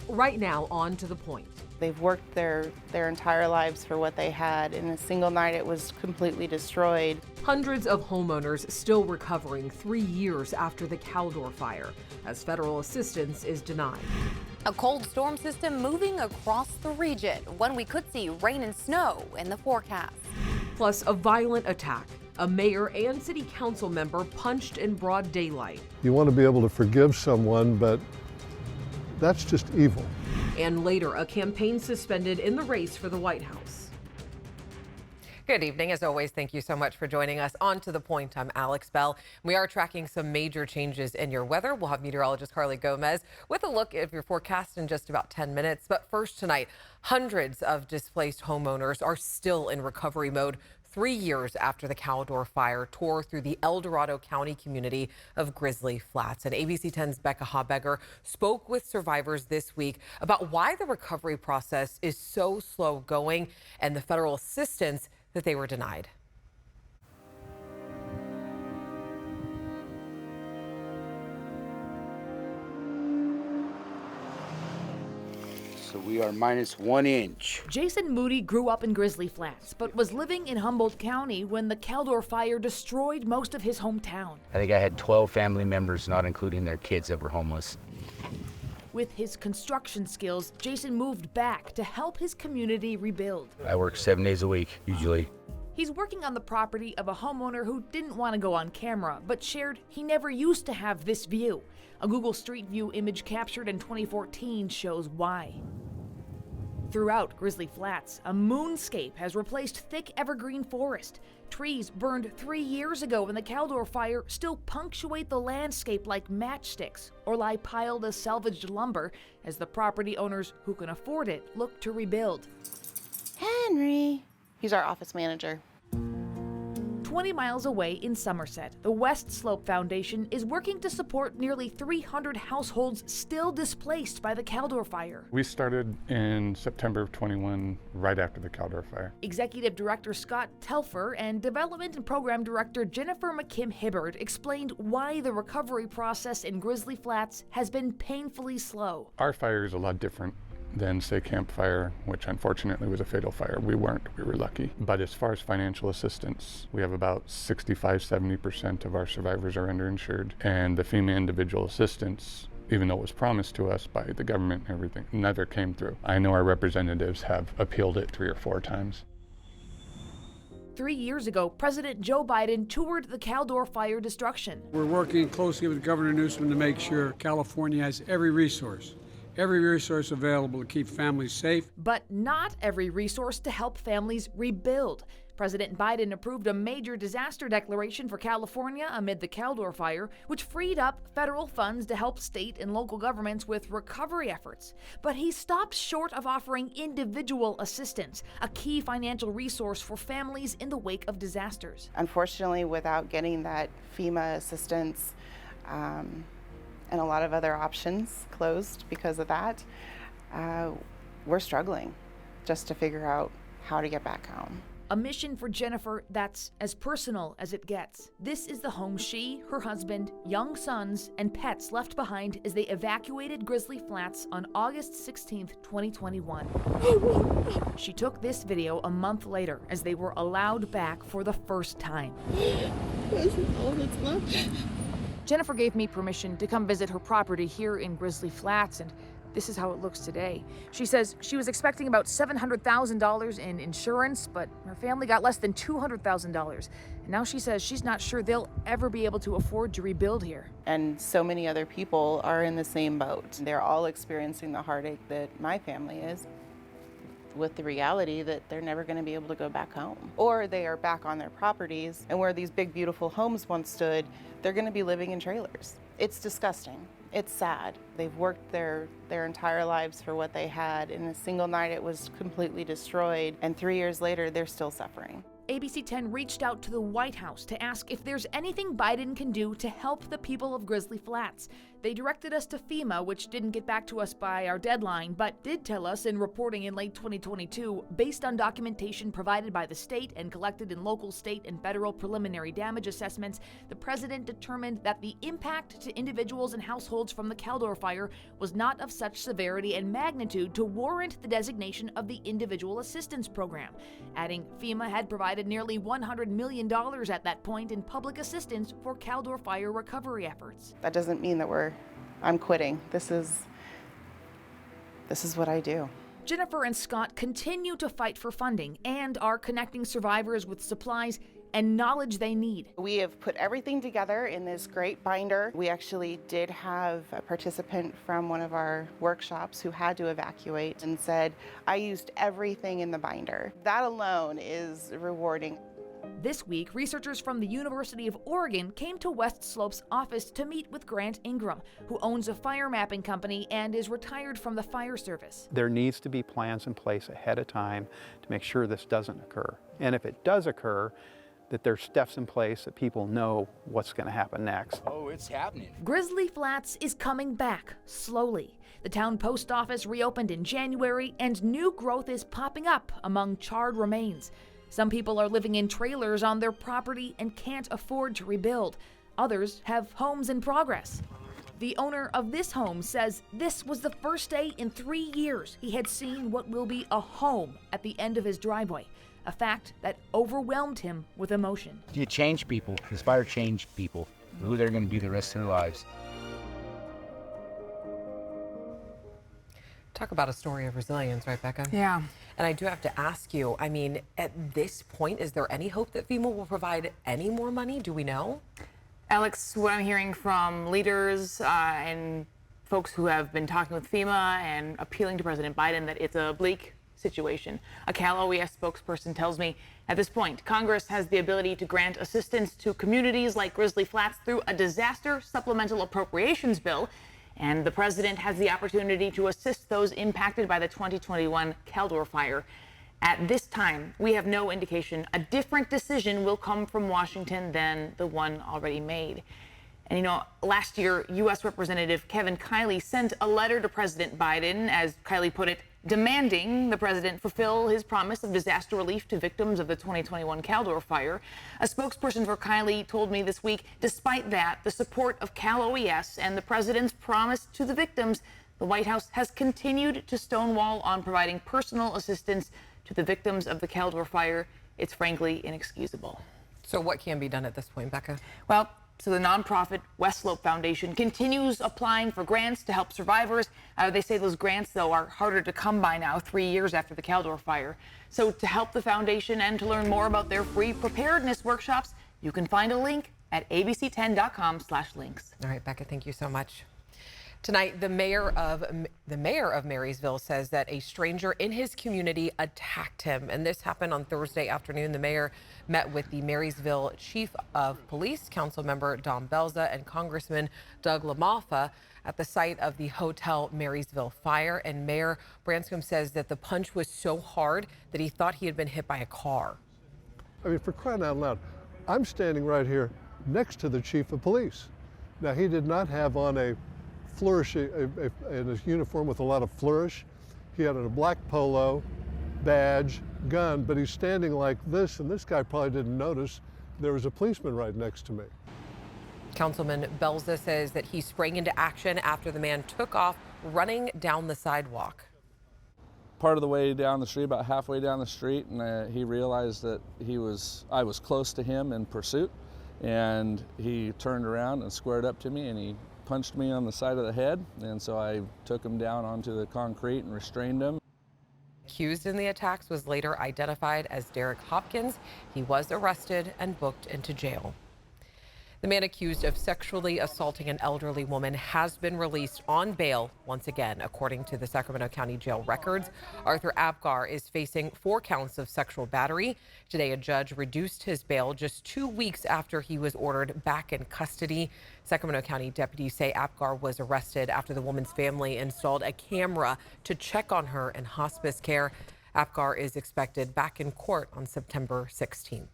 Right now, on to the point. They've worked their entire lives for what they had. In a single night, it was completely destroyed. Hundreds of homeowners still recovering 3 years after the Calor fire, as federal assistance is denied. A cold storm system moving across the region, when we could see rain and snow in the forecast. Plus a violent attack. A mayor and city council member punched in broad daylight. You want to be able to forgive someone, but that's just evil. And later, a campaign suspended in the race for the White House. Good evening. As always, thank you so much for joining us. On to the point, I'm Alex Bell. We are tracking some major changes in your weather. We'll have meteorologist Carly Gomez with a look at your forecast in just about 10 minutes. But first tonight, hundreds of displaced homeowners are still in recovery mode 3 years after the Calor fire tore through the El Dorado County community of Grizzly Flats. And ABC 10's Becca Habegger spoke with survivors this week about why the recovery process is so slow going and the federal assistance that they were denied. So we are -1 inch. Jason Moody grew up in Grizzly Flats, but was living in Humboldt County when the Calor fire destroyed most of his hometown. I think I had 12 family members, not including their kids, that were homeless. With his construction skills, Jason moved back to help his community rebuild. I work 7 days a week, usually. He's working on the property of a homeowner who didn't want to go on camera, but shared he never used to have this view. A Google Street View image captured in 2014 shows why. Throughout Grizzly Flats, a moonscape has replaced thick evergreen forest. Trees burned 3 years ago in the Calor fire still punctuate the landscape like matchsticks or lie piled as salvaged lumber as the property owners who can afford it look to rebuild. Henry. He's our office manager. 20 miles away in Somerset, the West Slope Foundation is working to support nearly 300 households still displaced by the Calor fire. We started in September of 21, right after the Calor fire. Executive Director Scott Telfer and Development and Program Director Jennifer McKim-Hibbard explained why the recovery process in Grizzly Flats has been painfully slow. Our fire is a lot different than, say, Camp Fire, which unfortunately was a fatal fire. We weren't. We were lucky. But as far as financial assistance, we have about 65-70% of our survivors are underinsured. And the FEMA individual assistance, even though it was promised to us by the government and everything, never came through. I know our representatives have appealed it 3 or 4 times. 3 years ago, President Joe Biden toured the Calor fire destruction. We're working closely with Governor Newsom to make sure California has every resource available to keep families safe. But not every resource to help families rebuild. President Biden approved a major disaster declaration for California amid the Calor fire, which freed up federal funds to help state and local governments with recovery efforts. But he stopped short of offering individual assistance, a key financial resource for families in the wake of disasters. Unfortunately, without getting that FEMA assistance, and a lot of other options closed because of that, we're struggling just to figure out how to get back home. A mission for Jennifer that's as personal as it gets. This is the home she, her husband, young sons, and pets left behind as they evacuated Grizzly Flats on August 16th, 2021. She took this video a month later as they were allowed back for the first time. This is all that's left. Jennifer gave me permission to come visit her property here in Grizzly Flats, and this is how it looks today. She says she was expecting about $700,000 in insurance, but her family got less than $200,000. And now she says she's not sure they'll ever be able to afford to rebuild here. And so many other people are in the same boat. They're all experiencing the heartache that my family is, with the reality that they're never going to be able to go back home. Or they are back on their properties, and where these big, beautiful homes once stood, they're going to be living in trailers. It's disgusting. It's sad. They've worked their entire lives for what they had. In a single night, it was completely destroyed, and 3 years later, they're still suffering. ABC 10 reached out to the White House to ask if there's anything Biden can do to help the people of Grizzly Flats. They directed us to FEMA, which didn't get back to us by our deadline, but did tell us in reporting in late 2022, based on documentation provided by the state and collected in local, state, and federal preliminary damage assessments, the president determined that the impact to individuals and households from the Calor fire was not of such severity and magnitude to warrant the designation of the Individual Assistance Program, adding FEMA had provided nearly $100 million at that point in public assistance for Calor fire recovery efforts. That doesn't mean that I'm quitting. This is what I do. Jennifer and Scott continue to fight for funding and are connecting survivors with supplies and knowledge they need. We have put everything together in this great binder. We actually did have a participant from one of our workshops who had to evacuate and said, I used everything in the binder. That alone is rewarding. This week, researchers from the University of Oregon came to West Slope's office to meet with Grant Ingram, who owns a fire mapping company and is retired from the fire service. There needs to be plans in place ahead of time to make sure this doesn't occur. And if it does occur, that there's steps in place that people know what's going to happen next. Oh, it's happening. Grizzly Flats is coming back, slowly. The town post office reopened in January, and new growth is popping up among charred remains. Some people are living in trailers on their property and can't afford to rebuild. Others have homes in progress. The owner of this home says this was the first day in 3 years he had seen what will be a home at the end of his driveway, a fact that overwhelmed him with emotion. You change people. This fire changed people, who they're going to be the rest of their lives. Talk about a story of resilience, right, Becca? Yeah. And I do have to ask you, I mean, at this point, is there any hope that FEMA will provide any more money? Do we know? Alex, what I'm hearing from leaders and folks who have been talking with FEMA and appealing to President Biden that it's a bleak situation. A Cal OES spokesperson tells me at this point, Congress has the ability to grant assistance to communities like Grizzly Flats through a disaster supplemental appropriations bill. And the president has the opportunity to assist those impacted by the 2021 Calor fire. At this time, we have no indication a different decision will come from Washington than the one already made. And you know, last year, U.S. Representative Kevin Kiley sent a letter to President Biden, as Kiley put it, demanding the president fulfill his promise of disaster relief to victims of the 2021 Calor fire. A spokesperson for Kiley told me this week, despite that, the support of Cal OES and the president's promise to the victims, the White House has continued to stonewall on providing personal assistance to the victims of the Calor fire. It's frankly inexcusable. So what can be done at this point, Becca? Well, so the nonprofit West Slope Foundation continues applying for grants to help survivors. They say those grants, though, are harder to come by now, 3 years after the Calor fire. So to help the foundation and to learn more about their free preparedness workshops, you can find a link at abc10.com/links. All right, Becca, thank you so much. Tonight, the mayor of Maryville says that a stranger in his community attacked him, and this happened on Thursday afternoon. The mayor met with the Marysville Chief of Police, Councilmember Don Belza, and Congressman Doug LaMalfa at the site of the Hotel Marysville fire. And Mayor Branscombe says that the punch was so hard that he thought he had been hit by a car. I mean, for crying out loud, I'm standing right here next to the Chief of Police. Now, he did not have on a flourish in his uniform with a lot of flourish. He had a black polo, badge, gun, but he's standing like this, and this guy probably didn't notice there was a policeman right next to me. Councilman Belza says that he sprang into action after the man took off running down the sidewalk. Part of the way down the street, about halfway down the street, and he realized that I was close to him in pursuit, and he turned around and squared up to me, and he punched me on the side of the head, and so I took him down onto the concrete and restrained him. Accused in the attacks was later identified as Derek Hopkins. He was arrested and booked into jail. The man accused of sexually assaulting an elderly woman has been released on bail once again, according to the Sacramento County Jail records. Arthur Apgar is facing 4 counts of sexual battery. Today, a judge reduced his bail just 2 weeks after he was ordered back in custody. Sacramento County deputies say Apgar was arrested after the woman's family installed a camera to check on her in hospice care. Apgar is expected back in court on September 16th.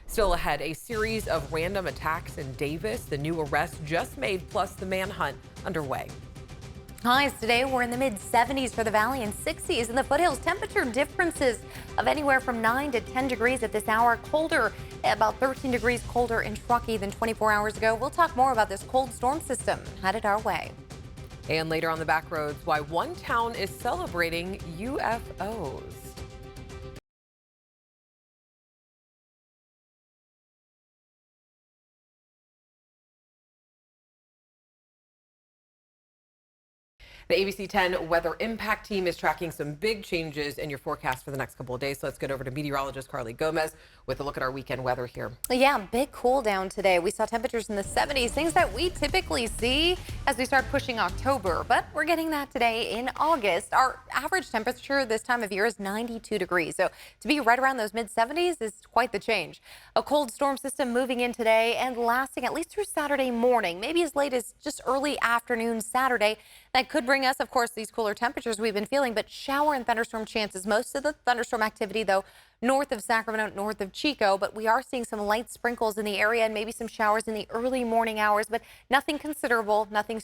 Still ahead, a series of random attacks in Davis, the new arrest just made, plus the manhunt underway. Highs today were in the mid-70s for the valley and 60s in the foothills. Temperature differences of anywhere from 9 to 10 degrees at this hour. Colder, about 13 degrees colder in Truckee than 24 hours ago. We'll talk more about this cold storm system headed our way. And later on the back roads, why one town is celebrating UFOs. The ABC 10 Weather Impact Team is tracking some big changes in your forecast for the next couple of days. So let's get over to meteorologist Carly Gomez with a look at our weekend weather here. Yeah, big cool down today. We saw temperatures in the 70s, things that we typically see as we start pushing October. But we're getting that today in August. Our average temperature this time of year is 92 degrees. So to be right around those mid-70s is quite the change. A cold storm system moving in today and lasting at least through Saturday morning, maybe as late as just early afternoon Saturday. That could bring us, of course, these cooler temperatures we've been feeling, but shower and thunderstorm chances. Most of the thunderstorm activity, though, north of Sacramento, north of Chico, but we are seeing some light sprinkles in the area and maybe some showers in the early morning hours, but nothing considerable, nothing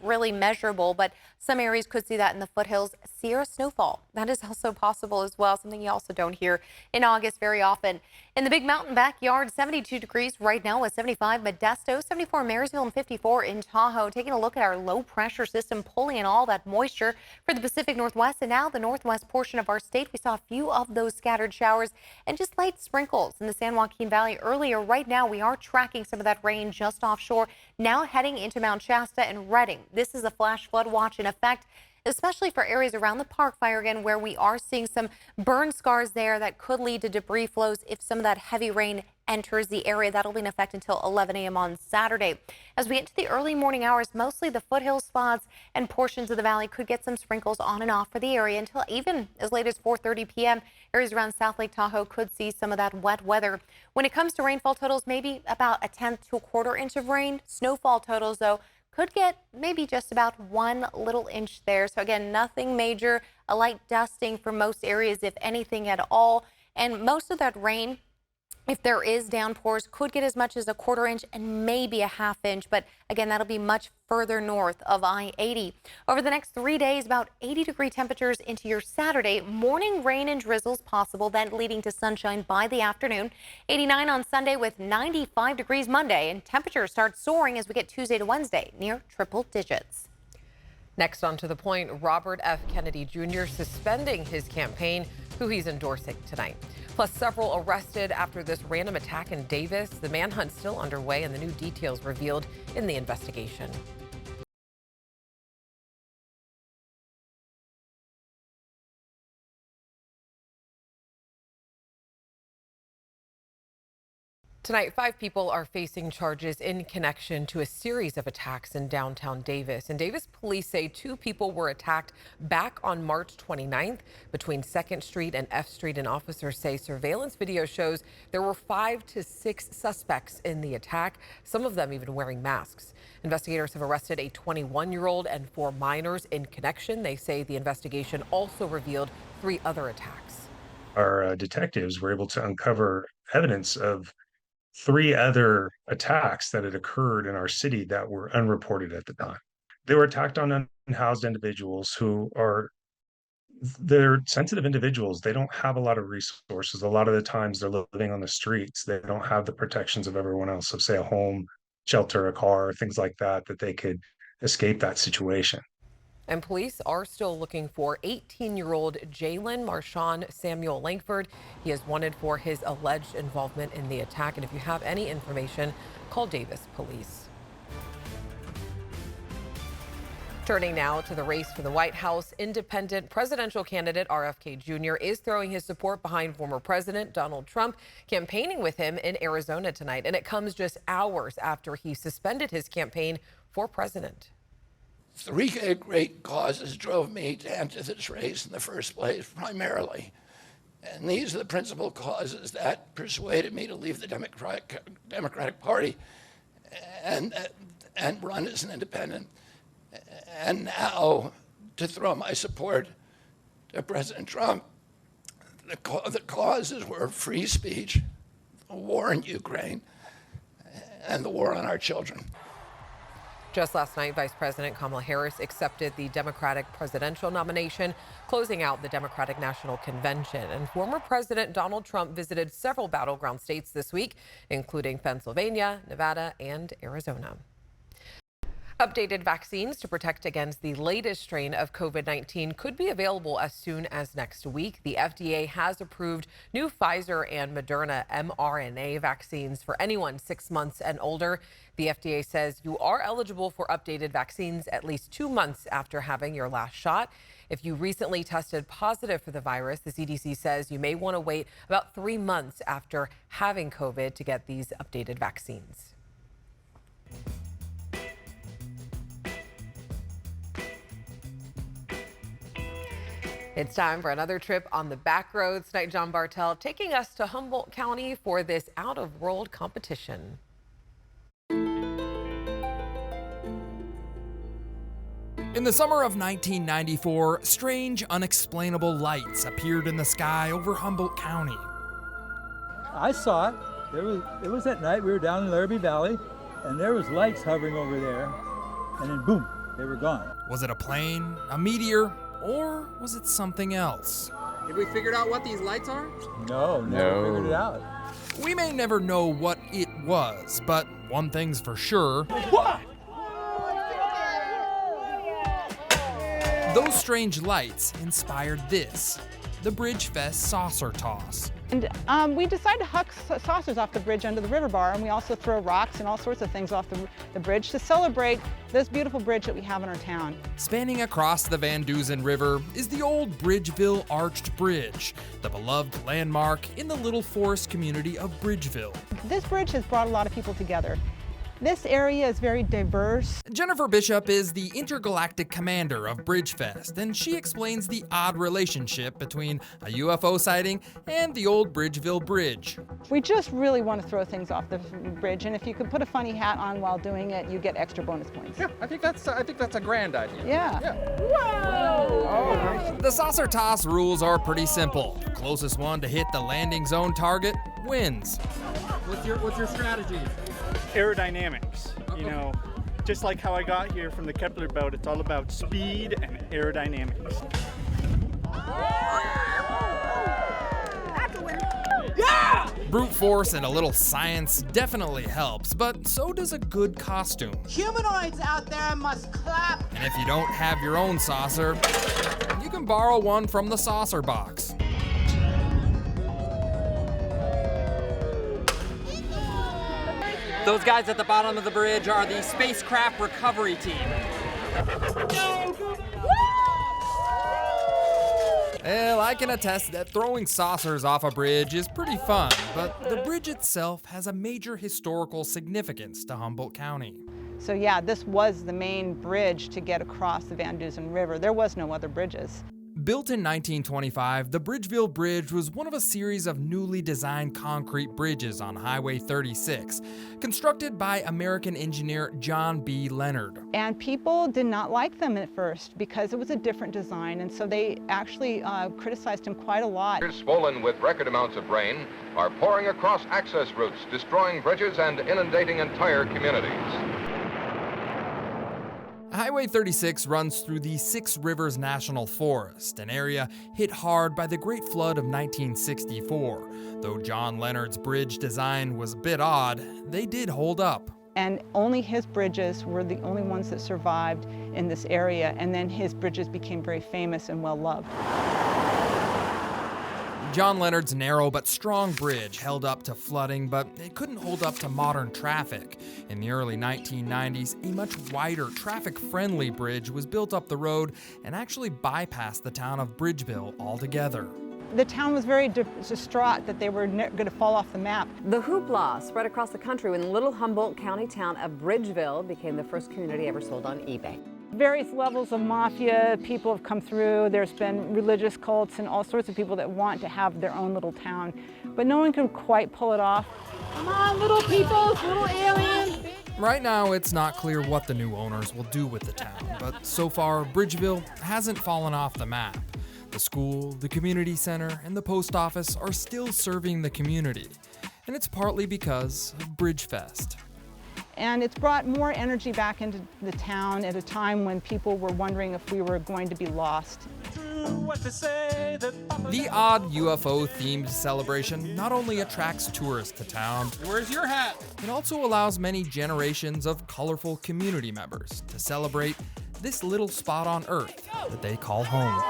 really measurable, but some areas could see that in the foothills. Sierra snowfall, that is also possible as well, something you also don't hear in August very often. In the Big Mountain backyard, 72 degrees right now with 75 Modesto, 74 Marysville, and 54 in Tahoe. Taking a look at our low pressure system pulling in all that moisture for the Pacific Northwest and now the northwest portion of our state. We saw a few of those scattered showers and just light sprinkles in the San Joaquin Valley earlier. Right now, we are tracking some of that rain just offshore, now heading into Mount Shasta and Redding. This is a flash flood watch in effect, especially for areas around the Park Fire again, where we are seeing some burn scars there that could lead to debris flows if some of that heavy rain enters the area. That'll be in effect until 11 a.m. on Saturday. As we get to the early morning hours, mostly the foothill spots and portions of the valley could get some sprinkles on and off for the area until even as late as 4:30 p.m. Areas around South Lake Tahoe could see some of that wet weather. When it comes to rainfall totals, maybe about a 1/10 to a 1/4 inch of rain. Snowfall totals, though, could get maybe just about 1 little inch there. So again, nothing major, a light dusting for most areas, if anything at all. And most of that rain, if there is downpours, could get as much as a 1/4 inch and maybe a 1/2 inch. But again, that'll be much further north of I-80. Over the next 3 days, about 80-degree temperatures into your Saturday. Morning rain and drizzles possible, then leading to sunshine by the afternoon. 89 on Sunday with 95 degrees Monday. And temperatures start soaring as we get Tuesday to Wednesday, near triple digits. Next on To the Point, Robert F. Kennedy Jr. suspending his campaign, who he's endorsing tonight. Plus, several arrested after this random attack in Davis. The manhunt still underway and the new details revealed in the investigation. Tonight, 5 people are facing charges in connection to a series of attacks in downtown Davis. And Davis police say 2 people were attacked back on March 29th between 2nd Street and F Street. And officers say surveillance video shows there were 5 to 6 suspects in the attack, some of them even wearing masks. Investigators have arrested a 21-year-old and 4 minors in connection. They say the investigation also revealed 3 other attacks. Our detectives were able to uncover evidence of 3 other attacks that had occurred in our city that were unreported at the time. They were attacked on unhoused individuals they're sensitive individuals. They don't have a lot of resources. A lot of the times they're living on the streets. They don't have the protections of everyone else. So say a home, shelter, a car, things like that they could escape that situation. And police are still looking for 18-year-old Jalen Marshawn Samuel Langford. He is wanted for his alleged involvement in the attack. And if you have any information, call Davis Police. Turning now to the race for the White House, independent presidential candidate RFK Jr. is throwing his support behind former President Donald Trump, campaigning with him in Arizona tonight. And it comes just hours after he suspended his campaign for president. 3 great causes drove me to enter this race in the first place, primarily. And these are the principal causes that persuaded me to leave the Democratic Party and run as an independent. And now to throw my support to President Trump The causes were free speech, the war in Ukraine, and the war on our children. Just last night, Vice President Kamala Harris accepted the Democratic presidential nomination, closing out the Democratic National Convention. And former President Donald Trump visited several battleground states this week, including Pennsylvania, Nevada, and Arizona. Updated vaccines to protect against the latest strain of COVID-19 could be available as soon as next week. The FDA has approved new Pfizer and Moderna mRNA vaccines for anyone 6 months and older. The FDA says you are eligible for updated vaccines at least 2 months after having your last shot. If you recently tested positive for the virus, the CDC says you may want to wait about 3 months after having COVID to get these updated vaccines. It's time for another trip on the back roads. Tonight, John Bartel taking us to Humboldt County for this out-of-world competition. In the summer of 1994, strange, unexplainable lights appeared in the sky over Humboldt County. I saw it. It was at night. We were down in Larrabee Valley, and there was lights hovering over there, and then boom, they were gone. Was it a plane, a meteor, or was it something else? Have we figured out what these lights are? No, never figured it out. We may never know what it was, but one thing's for sure. What? Those strange lights inspired this, the BridgeFest saucer toss. And we decided to huck saucers off the bridge under the river bar, and we also throw rocks and all sorts of things off the bridge to celebrate this beautiful bridge that we have in our town. Spanning across the Van Dusen River is the old Bridgeville Arched Bridge, the beloved landmark in the Little Forest community of Bridgeville. This bridge has brought a lot of people together. This area is very diverse. Jennifer Bishop is the intergalactic commander of BridgeFest, and she explains the odd relationship between a UFO sighting and the old Bridgeville Bridge. We just really want to throw things off the bridge, and if you can put a funny hat on while doing it, you get extra bonus points. Yeah, I think that's a grand idea. Yeah. Whoa! The saucer toss rules are pretty simple. The closest one to hit the landing zone target wins. What's your strategy? Aerodynamics, you know, just like how I got here from the Kepler bout, it's all about speed and aerodynamics. Yeah! Brute force and a little science definitely helps, but so does a good costume. Humanoids out there must clap. And if you don't have your own saucer, you can borrow one from the saucer box. Those guys at the bottom of the bridge are the spacecraft recovery team. Well, I can attest that throwing saucers off a bridge is pretty fun, but the bridge itself has a major historical significance to Humboldt County. So yeah, this was the main bridge to get across the Van Dusen River. There was no other bridges. Built in 1925, the Bridgeville Bridge was one of a series of newly designed concrete bridges on Highway 36, constructed by American engineer John B. Leonard. And people did not like them at first because it was a different design, and so they actually criticized him quite a lot. Swollen with record amounts of rain are pouring across access routes, destroying bridges and inundating entire communities. Highway 36 runs through the Six Rivers National Forest, an area hit hard by the Great Flood of 1964. Though John Leonard's bridge design was a bit odd, they did hold up. And only his bridges were the only ones that survived in this area, and then his bridges became very famous and well loved. John Leonard's narrow but strong bridge held up to flooding, but it couldn't hold up to modern traffic. In the early 1990s, a much wider, traffic-friendly bridge was built up the road and actually bypassed the town of Bridgeville altogether. The town was very distraught that they were going to fall off the map. The hoopla spread across the country when the little Humboldt County town of Bridgeville became the first community ever sold on eBay. Various levels of mafia people have come through. There's been religious cults and all sorts of people that want to have their own little town, but no one can quite pull it off. Come on, little people, little aliens. Right now, it's not clear what the new owners will do with the town, but so far, Bridgeville hasn't fallen off the map. The school, the community center, and the post office are still serving the community. And it's partly because of BridgeFest. And it's brought more energy back into the town at a time when people were wondering if we were going to be lost. The odd UFO-themed celebration not only attracts tourists to town, Where's your hat? it also allows many generations of colorful community members to celebrate this little spot on Earth that they call home.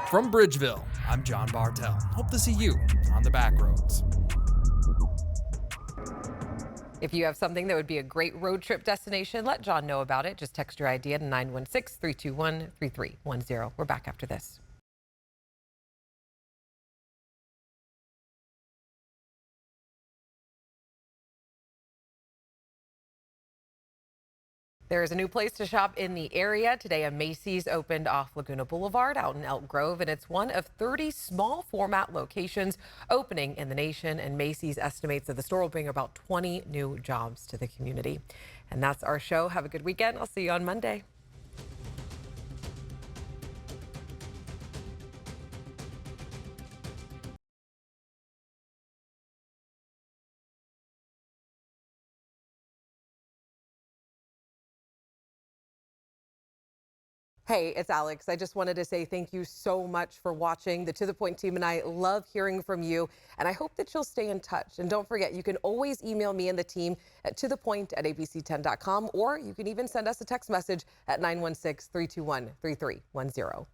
From Bridgeville, I'm John Bartell. Hope to see you on the back roads. If you have something that would be a great road trip destination, let John know about it. Just text your idea to 916-321-3310. We're back after this. There is a new place to shop in the area. Today, a Macy's opened off Laguna Boulevard out in Elk Grove, and it's one of 30 small format locations opening in the nation. And Macy's estimates that the store will bring about 20 new jobs to the community. And that's our show. Have a good weekend. I'll see you on Monday. Hey, it's Alex. I just wanted to say thank you so much for watching. The To The Point team and I love hearing from you, and I hope that you'll stay in touch. And don't forget, you can always email me and the team at tothepoint@abc10.com, or you can even send us a text message at 916-321-3310.